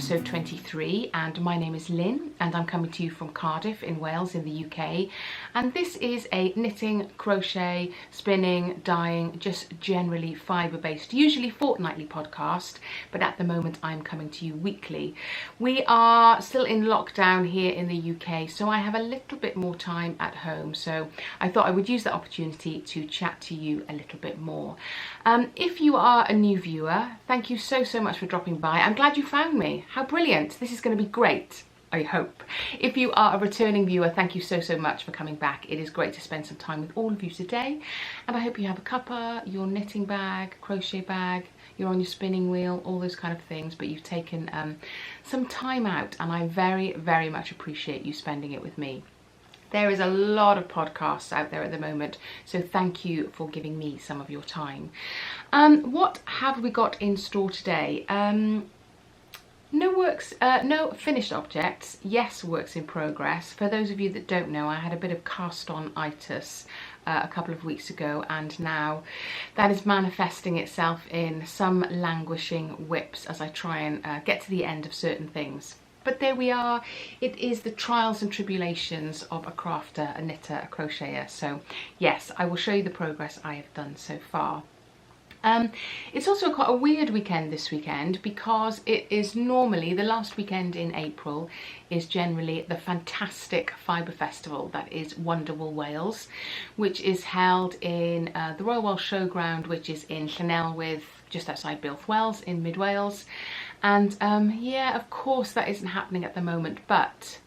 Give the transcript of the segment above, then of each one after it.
episode 23, and my name is Lynn and I'm coming to you from Cardiff in Wales in the UK, and this is a knitting, crochet, spinning, dyeing, just generally fibre based, usually fortnightly podcast, but at the moment I'm coming to you weekly. We are still in lockdown here in the UK, so I have a little bit more time at home, so I thought I would use that opportunity to chat to you a little bit more. If you are a new viewer, thank you so much for dropping by. I'm glad you found me. How brilliant. This is going to be great, I hope. If you are a returning viewer, thank you so much for coming back. It is great to spend some time with all of you today, and I hope you have a cuppa, your knitting bag, crochet bag, you're on your spinning wheel, all those kind of things, but you've taken some time out, and I very much appreciate you spending it with me. There is a lot of podcasts out there at the moment, so thank you for giving me some of your time. What have we got in store today? No finished objects. Yes, works in progress. For those of you that don't know, I had a bit of cast-on-itis a couple of weeks ago, and now that is manifesting itself in some languishing whips as I try and get to the end of certain things. But there we are. It is the trials and tribulations of a crafter, a knitter, a crocheter. So yes, I will show you the progress I have done so far. It's also quite a weird weekend this weekend, because it is normally the last weekend in April is generally the fantastic fibre festival that is Wonderwool Wales, which is held in the Royal Welsh Showground, which is in Llanelwydd, just outside Builth Wells in mid Wales. And yeah, of course that isn't happening at the moment, but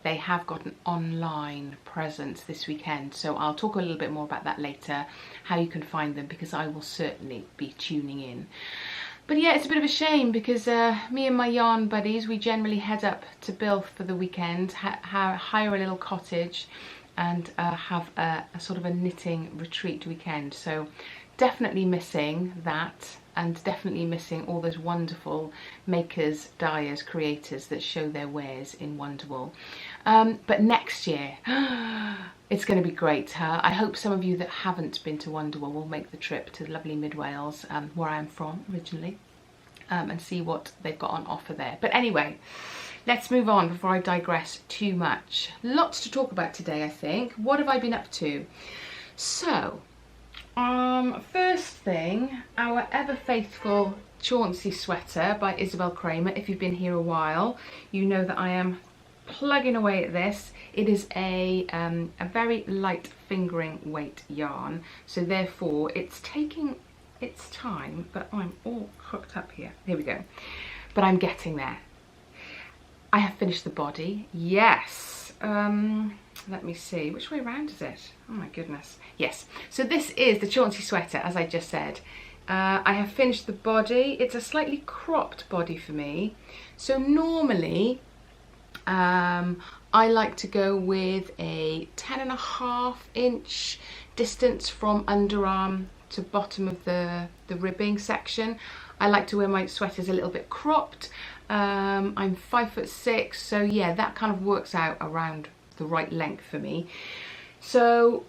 they have got an online presence this weekend, so I'll talk a little bit more about that later, how you can find them, because I will certainly be tuning in. But yeah, it's a bit of a shame, because me and my yarn buddies, we generally head up to Builth for the weekend, hire a little cottage and have a sort of a knitting retreat weekend. So definitely missing that, and definitely missing all those wonderful makers, dyers, creators that show their wares in Wonderwool. But next year, it's going to be great. I hope some of you that haven't been to Wonderwool will make the trip to lovely mid Wales, where I am from originally, and see what they've got on offer there. But anyway, let's move on before I digress too much. Lots to talk about today, I think. What have I been up to? So, first thing, our ever faithful Chauncy sweater by Isabel Kramer. If you've been here a while, you know that I am plugging away at this. It is a very light fingering weight yarn, so therefore it's taking its time, but I'm all hooked up here. Here we go. But I'm getting there. I have finished the body. Yes. Let me see, which way round is it? Oh my goodness. Yes, so this is the Chauncy sweater, as I just said. I have finished the body. It's a slightly cropped body for me. So normally, I like to go with a 10.5 inch distance from underarm to bottom of the ribbing section. I like to wear my sweaters a little bit cropped. I'm 5'6", so yeah, that kind of works out around the right length for me. So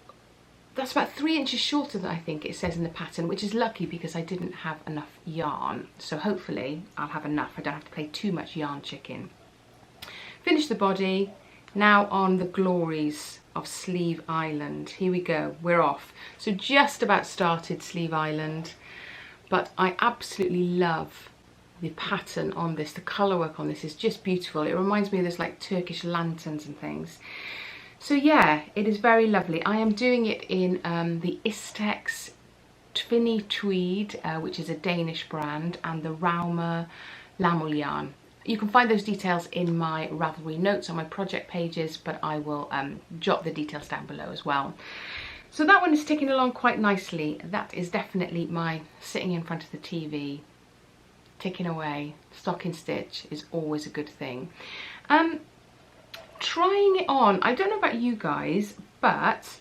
that's about 3 inches shorter than I think it says in the pattern, which is lucky because I didn't have enough yarn. So hopefully I'll have enough. I don't have to play too much yarn chicken. Finish the body. Now on the glories of Sleeve Island. Here we go, we're off. So just about started Sleeve Island, but I absolutely love the pattern on this. The colour work on this is just beautiful. It reminds me of those like Turkish lanterns and things. So yeah, it is very lovely. I am doing it in the Istex Tvinny Tweed, which is a Danish brand, and the Raumer Lamel yarn. You can find those details in my Ravelry notes on my project pages, but I will jot the details down below as well. So that one is ticking along quite nicely. That is definitely my sitting in front of the TV, ticking away. Stocking stitch is always a good thing. Trying it on, I don't know about you guys, but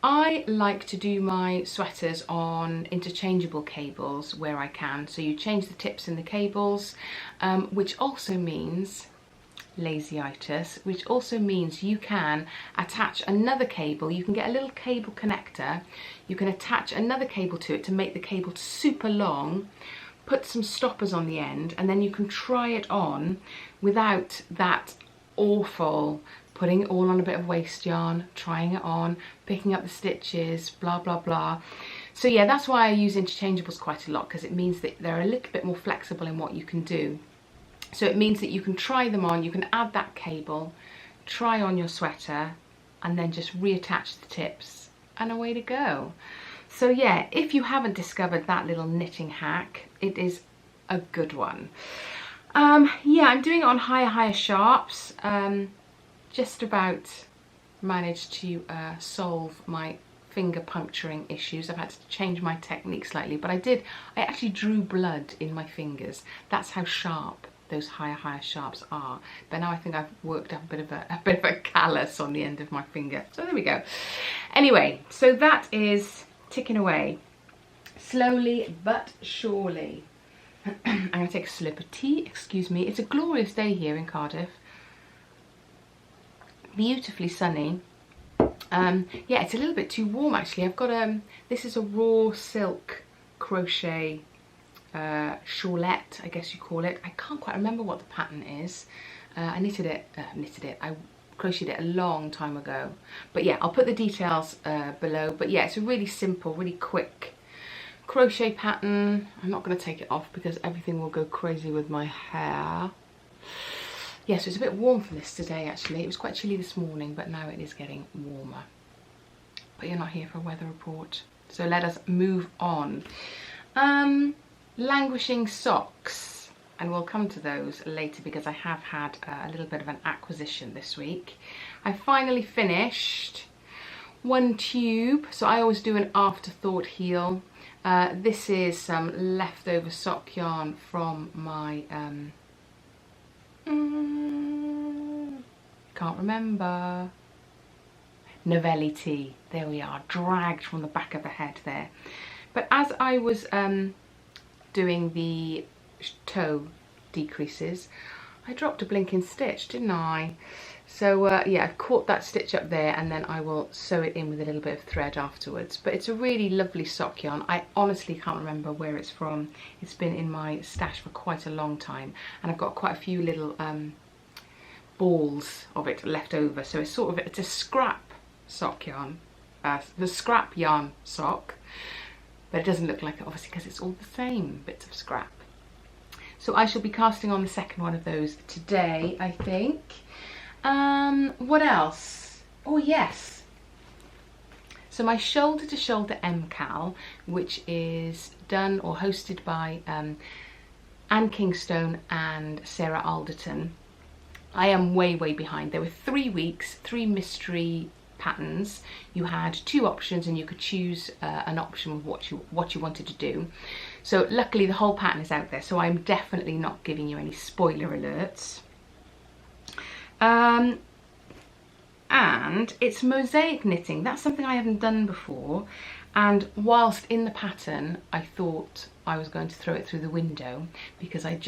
I like to do my sweaters on interchangeable cables where I can. So you change the tips in the cables, which also means lazy-itis, which also means you can attach another cable. You can get a little cable connector, you can attach another cable to it to make the cable super long, put some stoppers on the end, and then you can try it on without that awful putting it all on a bit of waste yarn, trying it on, picking up the stitches, blah blah blah. So yeah, that's why I use interchangeables quite a lot, because it means that they're a little bit more flexible in what you can do. So it means that you can try them on, you can add that cable, try on your sweater, and then just reattach the tips, and away to go. So yeah, if you haven't discovered that little knitting hack, it is a good one. Yeah, I'm doing it on higher sharps. Just about managed to solve my finger puncturing issues. I've had to change my technique slightly, but I actually drew blood in my fingers. That's how sharp those higher sharps are. But now I think I've worked up a bit of a callus on the end of my finger. So there we go. Anyway, so that is ticking away slowly but surely. I'm going to take a slip of tea, excuse me. It's a glorious day here in Cardiff. Beautifully sunny. Yeah, it's a little bit too warm actually. I've got this is a raw silk crochet shawlette, I guess you call it. I can't quite remember what the pattern is. I I crocheted it a long time ago. But yeah, I'll put the details below. But yeah, it's a really simple, really quick crochet pattern. I'm not going to take it off because everything will go crazy with my hair. Yeah, so it's a bit warm for this today actually. It was quite chilly this morning, but now it is getting warmer. But you're not here for a weather report. So let us move on. Languishing socks, and we'll come to those later because I have had a little bit of an acquisition this week. I finally finished one tube, so I always do an afterthought heel. This is some leftover sock yarn from my can't remember, Novelli tea. There we are, dragged from the back of the head there. But as I was doing the toe decreases, I dropped a blinking stitch, didn't I? So yeah, I've caught that stitch up there, and then I will sew it in with a little bit of thread afterwards. But it's a really lovely sock yarn. I honestly can't remember where it's from. It's been in my stash for quite a long time, and I've got quite a few little balls of it left over. So it's sort of, it's a scrap sock yarn, the scrap yarn sock, but it doesn't look like it obviously because it's all the same bits of scrap. So I shall be casting on the second one of those today, I think. What else? Oh yes, so my shoulder to shoulder MKAL, which is done or hosted by Anne Kingstone and Sarah Alderton. I am way behind. There were 3 weeks, 3 mystery patterns. You had 2 options and you could choose an option of what you wanted to do. So luckily the whole pattern is out there, so I'm definitely not giving you any spoiler alerts. And it's mosaic knitting. That's something I haven't done before, and whilst in the pattern I thought I was going to throw it through the window because I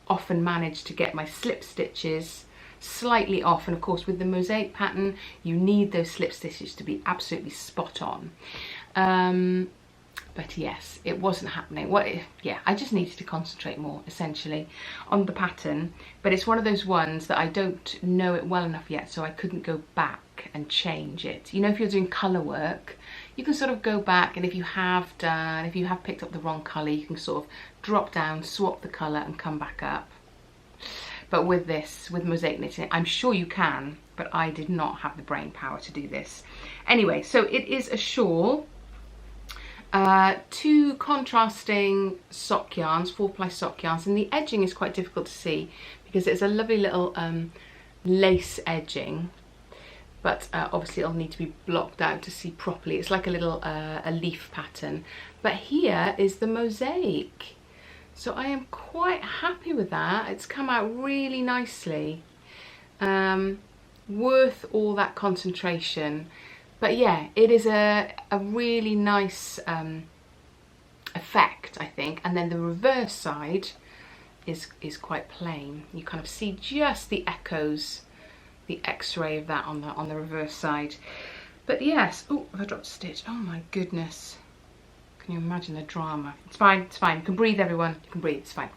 often manage to get my slip stitches slightly off, and of course with the mosaic pattern you need those slip stitches to be absolutely spot on. But yes, it wasn't happening. Well, yeah, I just needed to concentrate more essentially on the pattern, but it's one of those ones that I don't know it well enough yet, so I couldn't go back and change it. You know, if you're doing colour work, you can sort of go back, and if you have picked up the wrong colour, you can sort of drop down, swap the colour and come back up. But with this, with mosaic knitting, I'm sure you can, but I did not have the brain power to do this. Anyway, so it is a shawl. 2 contrasting sock yarns, 4-ply sock yarns, and the edging is quite difficult to see because it's a lovely little lace edging, but obviously it'll need to be blocked out to see properly. It's like a little a leaf pattern, but here is the mosaic, so I am quite happy with that. It's come out really nicely, worth all that concentration. But yeah, it is a really nice effect, I think. And then the reverse side is quite plain. You kind of see just the echoes, the X-ray of that on the reverse side. But yes, oh, I dropped a stitch. Oh my goodness. Can you imagine the drama? It's fine, it's fine. You can breathe, everyone. You can breathe, it's fine.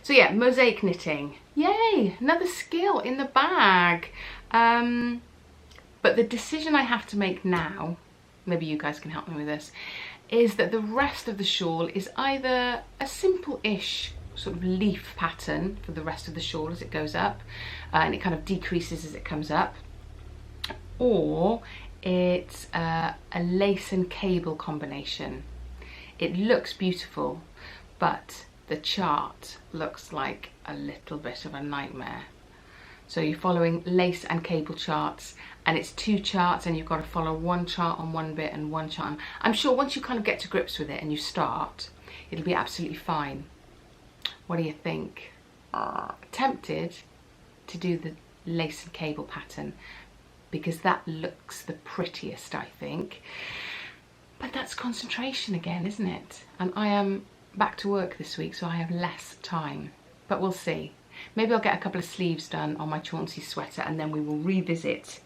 So yeah, mosaic knitting. Yay, another skill in the bag. But the decision I have to make now, maybe you guys can help me with this, is that the rest of the shawl is either a simple-ish sort of leaf pattern for the rest of the shawl as it goes up, and it kind of decreases as it comes up, or it's a lace and cable combination. It looks beautiful, but the chart looks like a little bit of a nightmare. So you're following lace and cable charts, and it's 2 charts, and you've got to follow 1 chart on one bit and 1 chart on... I'm sure once you kind of get to grips with it and you start, it'll be absolutely fine. What do you think? Tempted to do the lace and cable pattern because that looks the prettiest, I think. But that's concentration again, isn't it? And I am back to work this week, so I have less time. But we'll see. Maybe I'll get a couple of sleeves done on my Chauncy sweater, and then we will revisit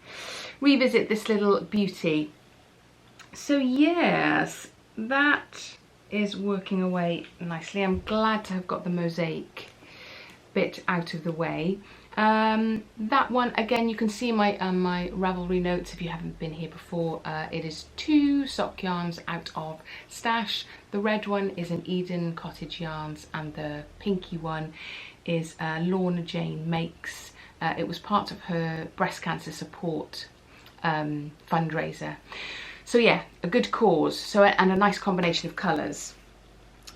this little beauty. So yes, that is working away nicely. I'm glad to have got the mosaic bit out of the way. That one, again, you can see my my Ravelry notes if you haven't been here before. It is 2 sock yarns out of stash. The red one is an Eden Cottage Yarns, and the pinky one is Lorna Jane Makes. It was part of her breast cancer support fundraiser. So yeah, a good cause. So, and a nice combination of colours.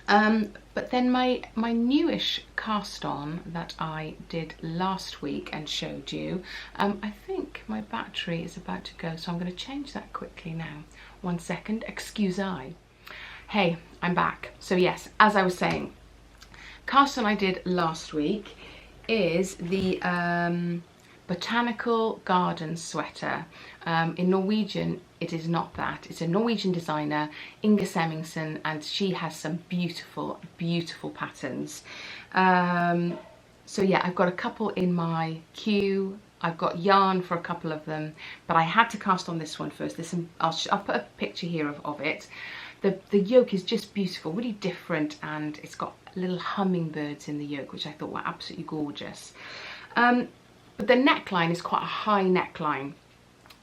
But then my newish cast on that I did last week and showed you, I think my battery is about to go, so I'm going to change that quickly now. 1 second, excuse I. Hey, I'm back. So yes, as I was saying, cast on I did last week is the Botanical Garden sweater. In Norwegian, it is not that. It's a Norwegian designer, Inga Semmingsen, and she has some beautiful, beautiful patterns. So yeah, I've got a couple in my queue. I've got yarn for a couple of them, but I had to cast on this one first. I'll put a picture here of it. The yoke is just beautiful, really different, and it's got little hummingbirds in the yoke, which I thought were absolutely gorgeous. But the neckline is quite a high neckline.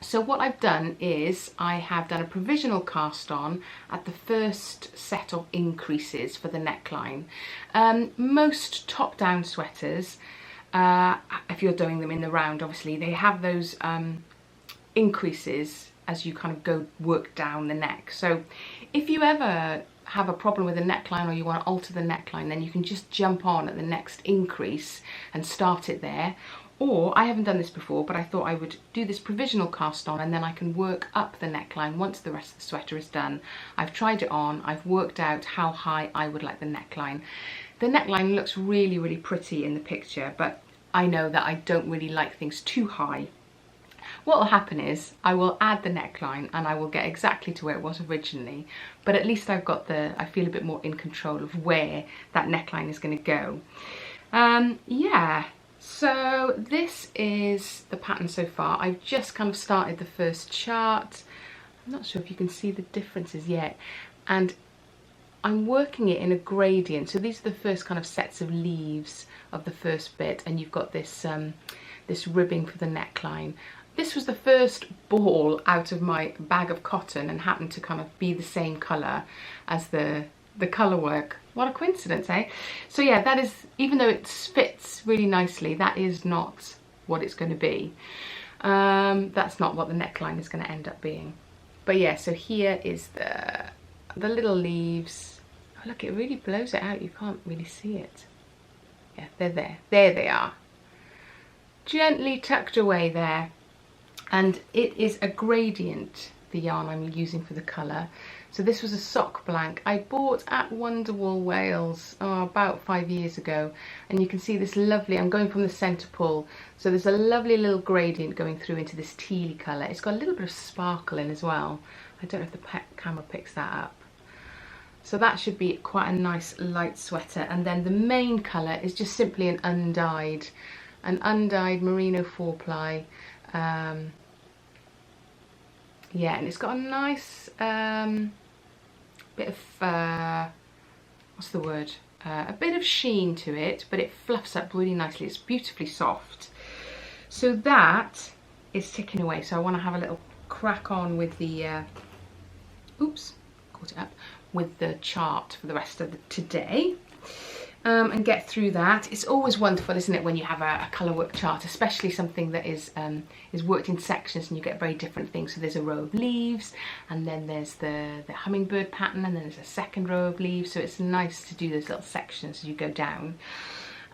So what I've done is I have done a provisional cast on at the first set of increases for the neckline. Most top-down sweaters, if you're doing them in the round, obviously, they have those increases as you kind of work down the neck. So if you ever have a problem with the neckline, or you want to alter the neckline, then you can just jump on at the next increase and start it there. Or, I haven't done this before, but I thought I would do this provisional cast on, and then I can work up the neckline once the rest of the sweater is done. I've tried it on, I've worked out how high I would like the neckline. The neckline looks really, really pretty in the picture, but I know that I don't really like things too high. What will happen is I will add the neckline and I will get exactly to where it was originally, but at least I've got I feel a bit more in control of where that neckline is going to go. Yeah. So this is the pattern so far. I've just kind of started the first chart. I'm not sure if you can see the differences yet. And I'm working it in a gradient. So these are the first kind of sets of leaves of the first bit. And you've got this, this ribbing for the neckline. This was the first ball out of my bag of cotton and happened to kind of be the same colour as the colour work. What a coincidence, eh? So yeah, that is, even though it fits really nicely, that is not what it's going to be. That's not what the neckline is going to end up being. But yeah, so here is the little leaves. Oh, look, it really blows it out. You can't really see it. Yeah, they're there. There they are. Gently tucked away there. And it is a gradient, the yarn I'm using for the colour. So this was a sock blank I bought at Wonderwool, Wales, about 5 years ago. And you can see this lovely, I'm going from the centre pull, so there's a lovely little gradient going through into this tealy colour. It's got a little bit of sparkle in as well. I don't know if the camera picks that up. So that should be quite a nice light sweater. And then the main colour is just simply an undyed merino 4-ply. Yeah, and it's got a nice bit of, what's the word? A bit of sheen to it, but it fluffs up really nicely. It's beautifully soft. So that is ticking away. So I want to have a little crack on with the, oops, caught it up, with the chart for the rest of today. And get through that. It's always wonderful, isn't it, when you have a colour work chart, especially something that is worked in sections and you get very different things. So there's a row of leaves, and then there's the hummingbird pattern, and then there's a second row of leaves. So it's nice to do those little sections as you go down.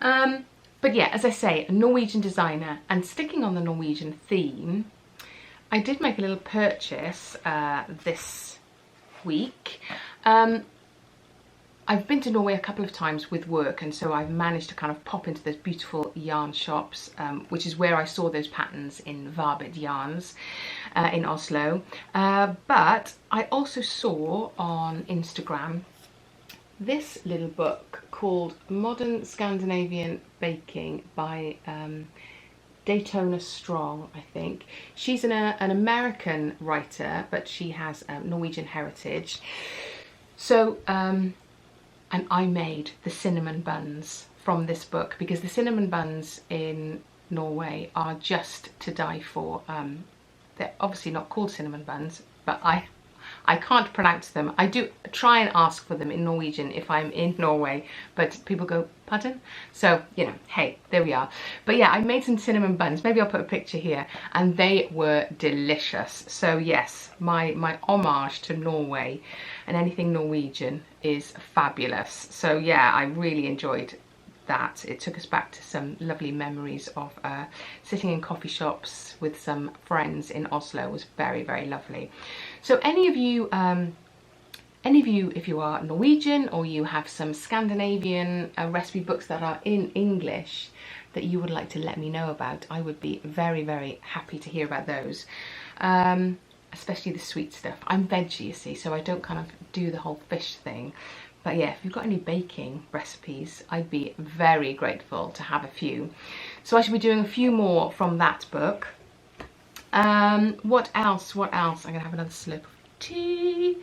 But yeah, as I say, a Norwegian designer, and sticking on the Norwegian theme, I did make a little purchase this week. I've been to Norway a couple of times with work, and so I've managed to kind of pop into those beautiful yarn shops, which is where I saw those patterns in Vaerbitt yarns in Oslo. But I also saw on Instagram this little book called Modern Scandinavian Baking by Daytona Strong, I think. She's an American writer, but she has Norwegian heritage. So, and I made the cinnamon buns from this book, because the cinnamon buns in Norway are just to die for. They're obviously not called cinnamon buns, but I can't pronounce them. I do try and ask for them in Norwegian if I'm in Norway, but people go, pardon? So, you know, hey, there we are. But yeah, I made some cinnamon buns. Maybe I'll put a picture here. And they were delicious. So yes, my homage to Norway and anything Norwegian is fabulous. So yeah, I really enjoyed that. It took us back to some lovely memories of sitting in coffee shops with some friends in Oslo. It was very, very lovely. So any of you, if you are Norwegian or you have some Scandinavian recipe books that are in English that you would like to let me know about, I would be very, very happy to hear about those. Especially the sweet stuff. I'm veggie, you see, so I don't kind of do the whole fish thing. But yeah, if you've got any baking recipes, I'd be very grateful to have a few. So I should be doing a few more from that book. What else? What else? I'm gonna have another slurp of tea.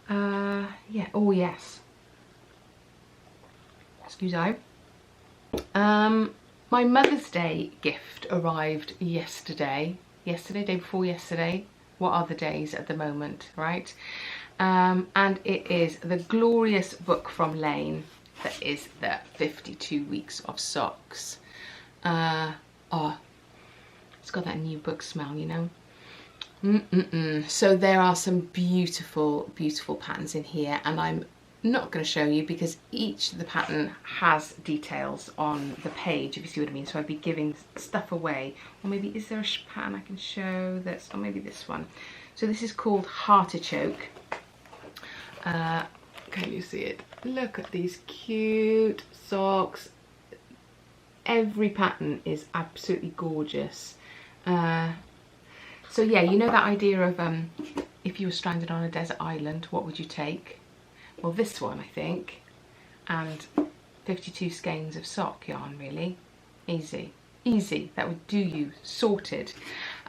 Yeah, oh yes. Excuse me. My Mother's Day gift arrived yesterday. Day before yesterday. What are the days at the moment, right? And it is the glorious book from Laine that is the 52 Weeks of Socks. Oh, it's got that new book smell, you know. So there are some beautiful, beautiful patterns in here, and I'm not going to show you because each of the pattern has details on the page, if you see what I mean. So I'd be giving stuff away. Or maybe, is there a pattern I can show that's, or maybe this one. So this is called Heartichoke. Can you see it? Look at these cute socks. Every pattern is absolutely gorgeous. So yeah, you know that idea of if you were stranded on a desert island, what would you take? Well, this one, I think, and 52 skeins of sock yarn, really. Easy, easy, that would do you, sorted.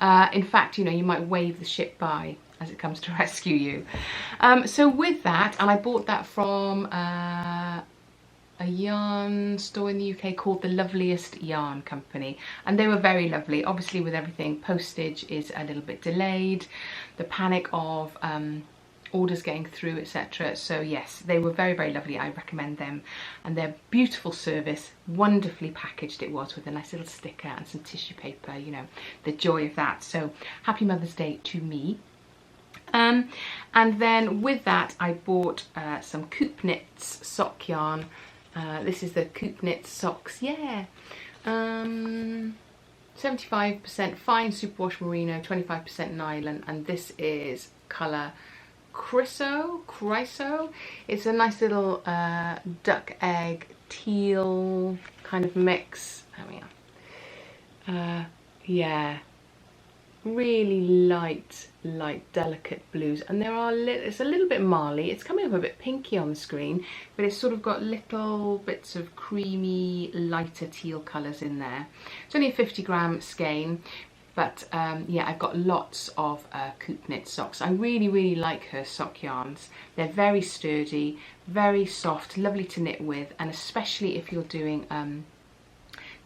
In fact, you know, you might wave the ship by as it comes to rescue you. So with that, and I bought that from a yarn store in the UK called the Loveliest Yarn Company, and they were very lovely. Obviously with everything, postage is a little bit delayed, the panic of orders getting through, etc. So yes, they were very, very lovely. I recommend them, and their beautiful service, wonderfully packaged it was, with a nice little sticker and some tissue paper, you know, the joy of that. So happy Mother's Day to me. And then with that I bought some Coop Knits sock yarn. This is the Coop Knits socks, yeah. 75% fine superwash merino, 25% nylon, and this is colour Chryso. It's a nice little duck egg teal kind of mix. There we are. Yeah, really light delicate blues, and there are it's a little bit marley. It's coming up a bit pinky on the screen, but it's sort of got little bits of creamy lighter teal colours in there. It's only a 50 gram skein. But yeah, I've got lots of coop knit socks. I really like her sock yarns. They're very sturdy, very soft, lovely to knit with, and especially if you're doing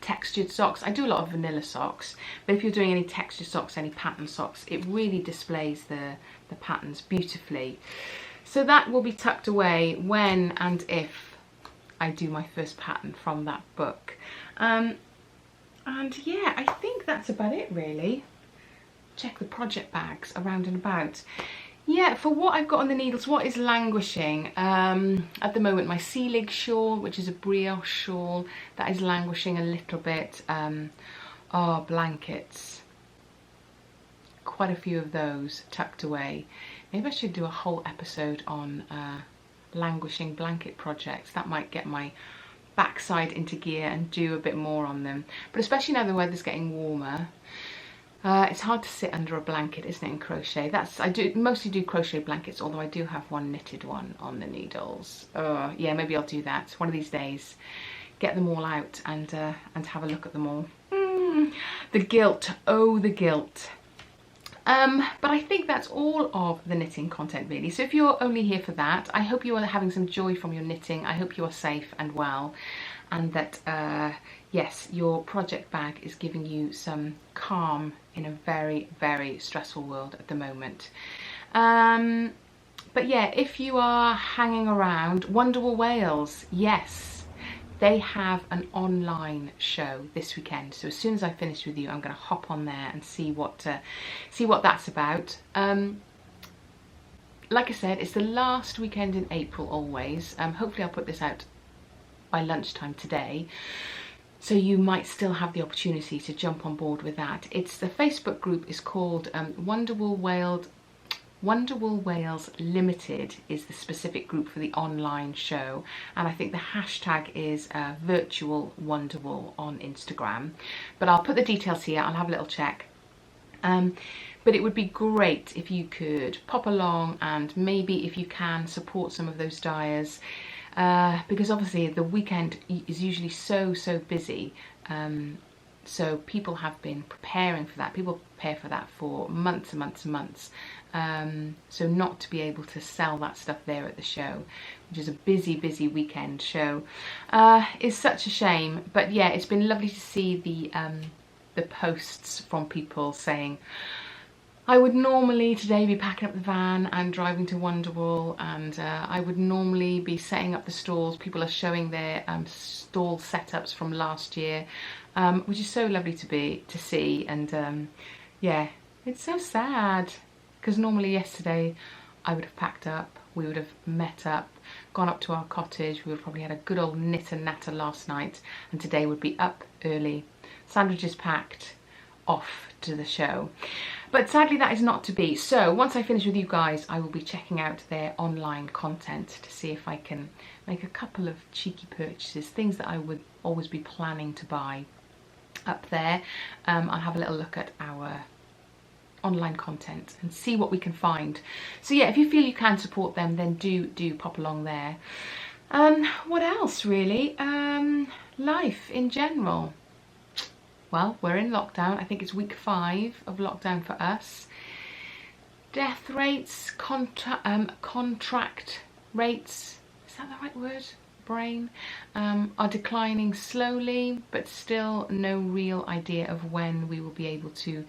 textured socks. I do a lot of vanilla socks, but if you're doing any textured socks, any pattern socks, it really displays the patterns beautifully. So that will be tucked away when and if I do my first pattern from that book. And yeah, I think that's about it really. Check the project bags around and about. Yeah, for what I've got on the needles, what is languishing? At the moment, my Seelig Shawl, which is a brioche shawl, that is languishing a little bit. Oh, blankets. Quite a few of those tucked away. Maybe I should do a whole episode on languishing blanket projects. That might get my backside into gear and do a bit more on them. But especially now the weather's getting warmer, it's hard to sit under a blanket, isn't it, in crochet? I mostly do crochet blankets, although I do have one knitted one on the needles. Yeah, maybe I'll do that one of these days. Get them all out and have a look at them all. The guilt, oh the guilt. But I think that's all of the knitting content really. So if you're only here for that, I hope you are having some joy from your knitting. I hope you are safe and well, and that yes, your project bag is giving you some calm in a very stressful world at the moment. But yeah, if you are hanging around, Wonderwool Wales, yes, they have an online show this weekend. So as soon as I finish with you, I'm going to hop on there and see what that's about. Like I said, it's the last weekend in April always. Hopefully I'll put this out by lunchtime today, so you might still have the opportunity to jump on board with that. It's the Facebook group is called Wonderwool Wales Limited is the specific group for the online show, and I think the hashtag is virtual Wonderwool on Instagram. But I'll put the details here. I'll have a little check. But it would be great if you could pop along and maybe, if you can, support some of those dyers. Because obviously the weekend is usually so busy, so people have been preparing for that. People prepare for that for months and months and months. So not to be able to sell that stuff there at the show, which is a busy weekend show, is such a shame. But yeah, it's been lovely to see the posts from people saying, I would normally today be packing up the van and driving to Wonderwool, and I would normally be setting up the stalls. People are showing their stall setups from last year, which is so lovely to see. And yeah, it's so sad, because normally yesterday I would have packed up, we would have met up, gone up to our cottage, we would have probably had a good old knit and natter last night, and today would be up early, sandwiches packed, off to the show. But sadly that is not to be. So once I finish with you guys, I will be checking out their online content to see if I can make a couple of cheeky purchases, things that I would always be planning to buy up there. I'll have a little look at our online content and see what we can find. So yeah, if you feel you can support them, then do pop along there. What else really? Life in general. Well, we're in lockdown. I think it's week 5 of lockdown for us. Death rates, contract rates, is that the right word? Brain, are declining slowly, but still no real idea of when we will be able to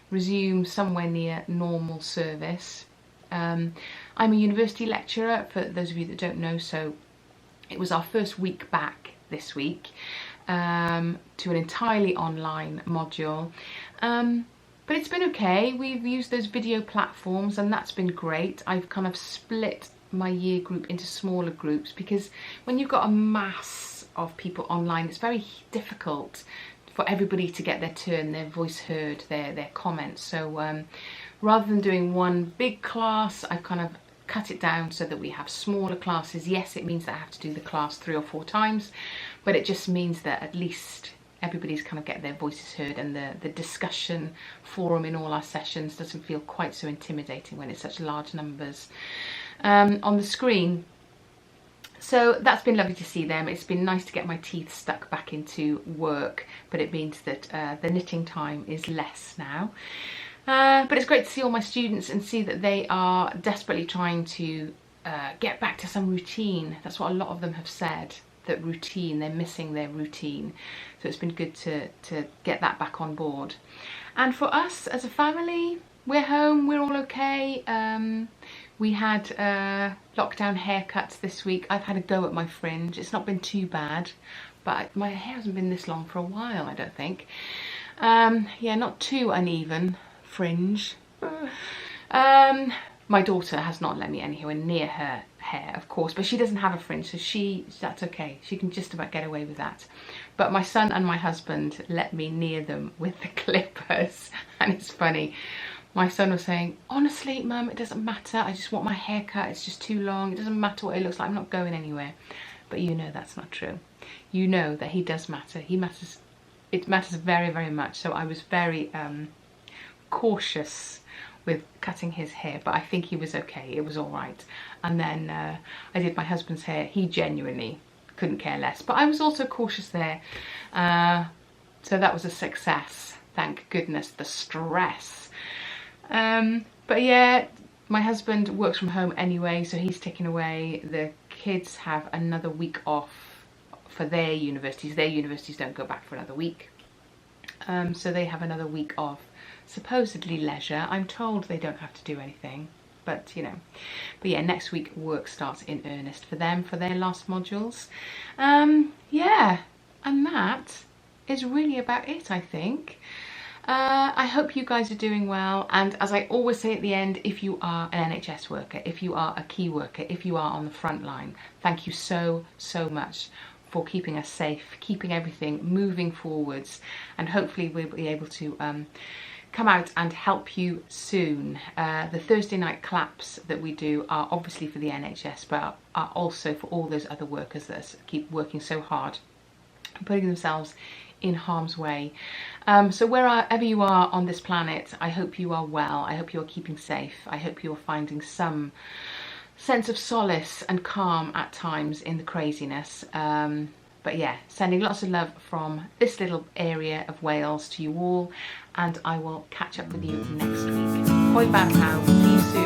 resume somewhere near normal service. I'm a university lecturer, for those of you that don't know, so it was our first week back this week. To an entirely online module, but it's been okay. We've used those video platforms and that's been great. I've kind of split my year group into smaller groups, because when you've got a mass of people online, it's very difficult for everybody to get their turn, their voice heard, their comments. So rather than doing one big class, I've kind of cut it down so that we have smaller classes. Yes, it means that I have to do the class 3 or 4 times, but it just means that at least everybody's kind of get their voices heard, and the discussion forum in all our sessions doesn't feel quite so intimidating when it's such large numbers on the screen. So that's been lovely to see them. It's been nice to get my teeth stuck back into work, but it means that the knitting time is less now. But it's great to see all my students and see that they are desperately trying to get back to some routine. That's what a lot of them have said, that routine, they're missing their routine. So it's been good to get that back on board. And for us as a family, we're home, we're all okay. We had lockdown haircuts this week. I've had a go at my fringe. It's not been too bad, but my hair hasn't been this long for a while, I don't think. Yeah, not too uneven fringe. My daughter has not let me anywhere near her hair, of course, but she doesn't have a fringe, so that's okay. She can just about get away with that. But my son and my husband let me near them with the clippers, and it's funny. My son was saying, honestly, Mum, it doesn't matter. I just want my hair cut. It's just too long. It doesn't matter what it looks like. I'm not going anywhere. But you know that's not true. You know that he does matter. He matters. It matters very, very much. So I was very cautious with cutting his hair, but I think he was okay. It was all right. And then I did my husband's hair. He genuinely couldn't care less. But I was also cautious there. So that was a success. Thank goodness. The stress. But yeah, my husband works from home anyway, so he's taken away. The kids have another week off for their universities. Their universities don't go back for another week. So they have another week of supposedly leisure. I'm told they don't have to do anything, but you know. But yeah, next week work starts in earnest for them for their last modules. Yeah, and that is really about it, I think. I hope you guys are doing well, and as I always say at the end, if you are an NHS worker, if you are a key worker, if you are on the front line, thank you so much for keeping us safe, keeping everything moving forwards, and hopefully we'll be able to come out and help you soon. The Thursday night claps that we do are obviously for the NHS, but are also for all those other workers that keep working so hard, putting themselves in harm's way. So wherever you are on this planet, I hope you are well. I hope you are keeping safe. I hope you're finding some sense of solace and calm at times in the craziness. But yeah, sending lots of love from this little area of Wales to you all, and I will catch up with you next week. Hoi bad cow. See you soon.